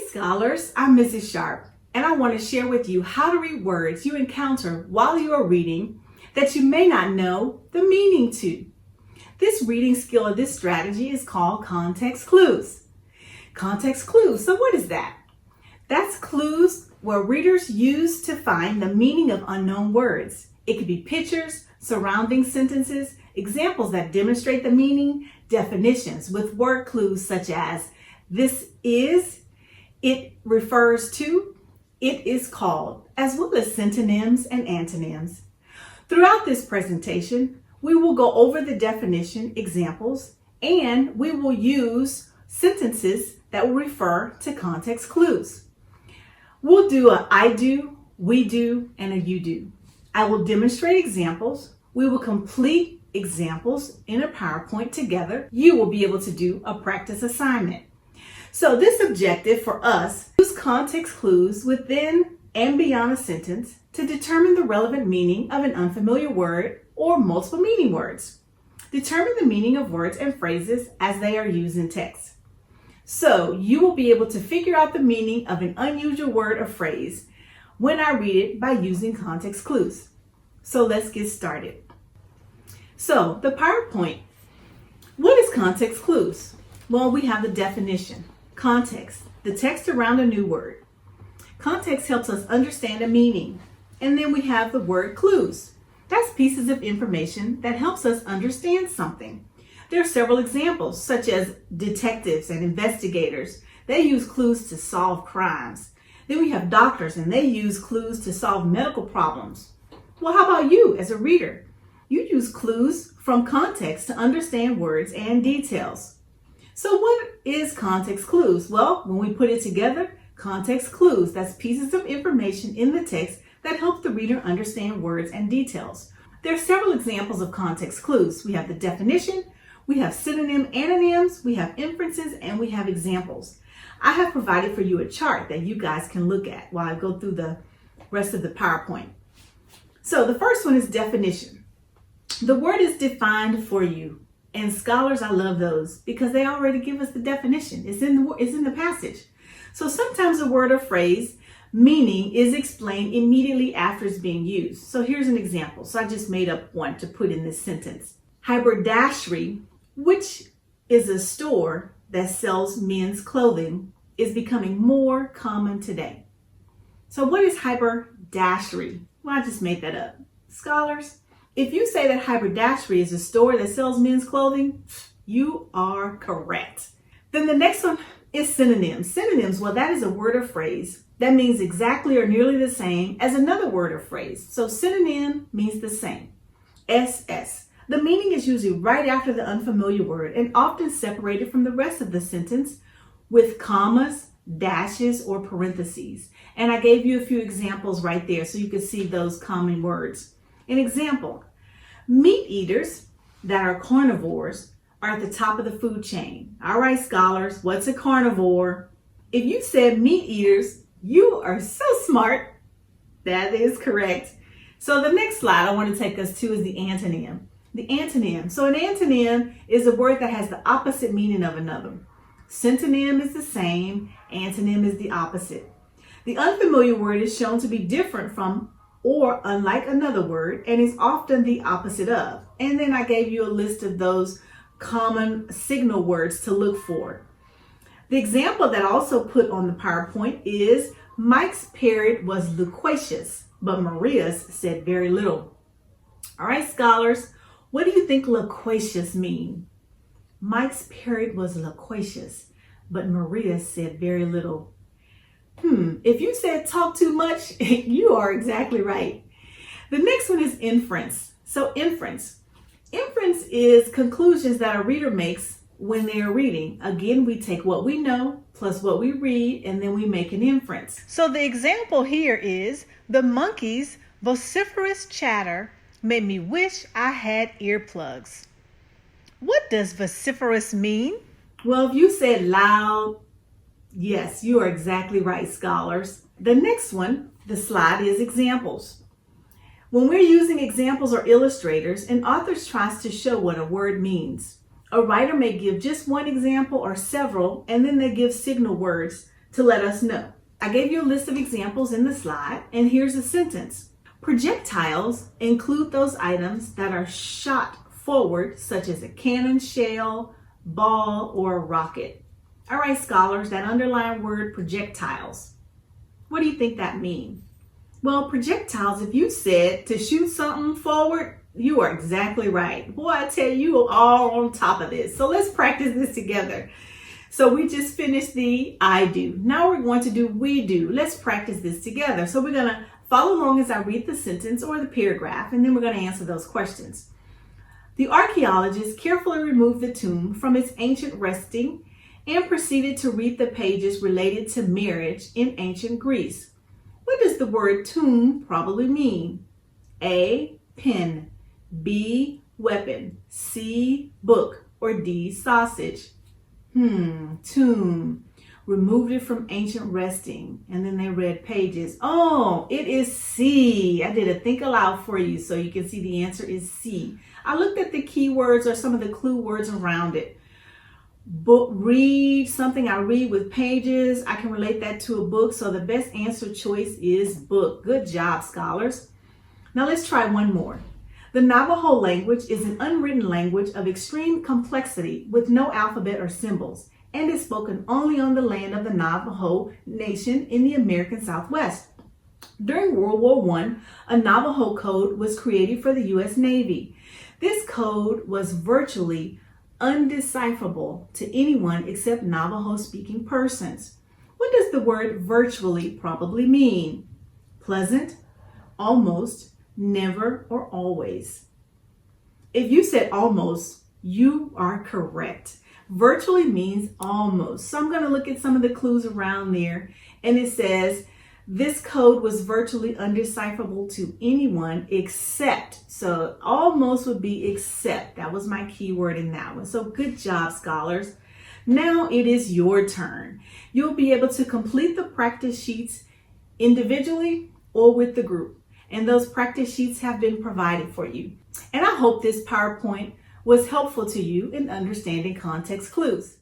scholars, I'm Mrs. Sharp, and I want to share with you how to read words you encounter while you are reading that you may not know the meaning to. This reading skill or this strategy is called context clues. Context clues, so what is that? That's clues where readers use to find the meaning of unknown words. It could be pictures, surrounding sentences, examples that demonstrate the meaning, definitions with word clues such as this is, it refers to, it is called, as well as synonyms and antonyms. Throughout this presentation, we will go over the definition, examples, and we will use sentences that will refer to context clues. We'll do a I do, we do, and a you do. I will demonstrate examples. We will complete examples in a PowerPoint together. You will be able to do a practice assignment. So this objective for us, use context clues within and beyond a sentence to determine the relevant meaning of an unfamiliar word or multiple meaning words. Determine the meaning of words and phrases as they are used in text. So you will be able to figure out the meaning of an unusual word or phrase when I read it by using context clues. So let's get started. So the PowerPoint. What is context clues? Well, we have the definition. Context, the text around a new word. Context helps us understand a meaning. And then we have the word clues. That's pieces of information that helps us understand something. There are several examples, such as detectives and investigators. They use clues to solve crimes. Then we have doctors, and they use clues to solve medical problems. Well, how about you as a reader? You use clues from context to understand words and details. So what is context clues? Well, when we put it together, context clues, that's pieces of information in the text that help the reader understand words and details. There are several examples of context clues. We have the definition, we have synonym antonyms, we have inferences, and we have examples. I have provided for you a chart that you guys can look at while I go through the rest of the PowerPoint. So the first one is definition. The word is defined for you. And scholars, I love those because they already give us the definition. It's in the passage. So sometimes a word or phrase meaning is explained immediately after it's being used. So here's an example. So I just made up one to put in this sentence. Haberdashery, which is a store that sells men's clothing, is becoming more common today. So what is haberdashery? Well, I just made that up. Scholars, if you say that haberdashery is a store that sells men's clothing, you are correct. Then the next one is synonyms. Synonyms, well, that is a word or phrase that means exactly or nearly the same as another word or phrase. So synonym means the same. SS. The meaning is usually right after the unfamiliar word and often separated from the rest of the sentence with commas, dashes, or parentheses. And I gave you a few examples right there so you can see those common words. An example, meat eaters that are carnivores are at the top of the food chain. All right, scholars, what's a carnivore? If you said meat eaters, you are so smart. That is correct. So the next slide I want to take us to is the antonym. The antonym. So an antonym is a word that has the opposite meaning of another. Synonym is the same, antonym is the opposite. The unfamiliar word is shown to be different from or unlike another word and is often the opposite of. And then I gave you a list of those common signal words to look for. The example that I also put on the PowerPoint is Mike's parrot was loquacious, but Maria's said very little. All right, scholars, what do you think loquacious mean? Mike's parrot was loquacious, but Maria said very little. If you said talk too much, you are exactly right. The next one is inference. So inference. Inference is conclusions that a reader makes when they are reading. Again, we take what we know plus what we read, and then we make an inference. So the example here is, the monkey's vociferous chatter made me wish I had earplugs. What does vociferous mean? Well, if you said loud, yes, you are exactly right, scholars. The next one, the slide, is examples. When we're using examples or illustrators, an author tries to show what a word means. A writer may give just one example or several, and then they give signal words to let us know. I gave you a list of examples in the slide, and here's a sentence. Projectiles include those items that are shot forward, such as a cannon shell, ball, or a rocket. All right, scholars, that underlined word projectiles. What do you think that means? Well, projectiles, if you said to shoot something forward, you are exactly right. Boy, I tell you, all on top of this. So let's practice this together. So we just finished the I do. Now we're going to do we do. Let's practice this together. So we're going to follow along as I read the sentence or the paragraph, and then we're going to answer those questions. The archaeologists carefully removed the tomb from its ancient resting and proceeded to read the pages related to marriage in ancient Greece. What does the word tomb probably mean? A, pen, B, weapon, C, book, or D, sausage? Tomb. Removed it from ancient resting, and then they read pages. Oh, it is C. I did a think aloud for you so you can see the answer is C. I looked at the keywords or some of the clue words around it. Book, read, something I read with pages. I can relate that to a book, so the best answer choice is book. Good job, scholars. Now let's try one more. The Navajo language is an unwritten language of extreme complexity with no alphabet or symbols, and is spoken only on the land of the Navajo Nation in the American Southwest. During World War I, a Navajo code was created for the U.S. Navy. This code was virtually undecipherable to anyone except Navajo-speaking persons. What does the word virtually probably mean? Pleasant, almost, never, or always. If you said almost, you are correct. Virtually means almost. So I'm going to look at some of the clues around there, and it says this code was virtually undecipherable to anyone except. So almost would be except. That was my key word in that one. So good job, scholars. Now it is your turn. You'll be able to complete the practice sheets individually or with the group. And those practice sheets have been provided for you. And I hope this PowerPoint was helpful to you in understanding context clues.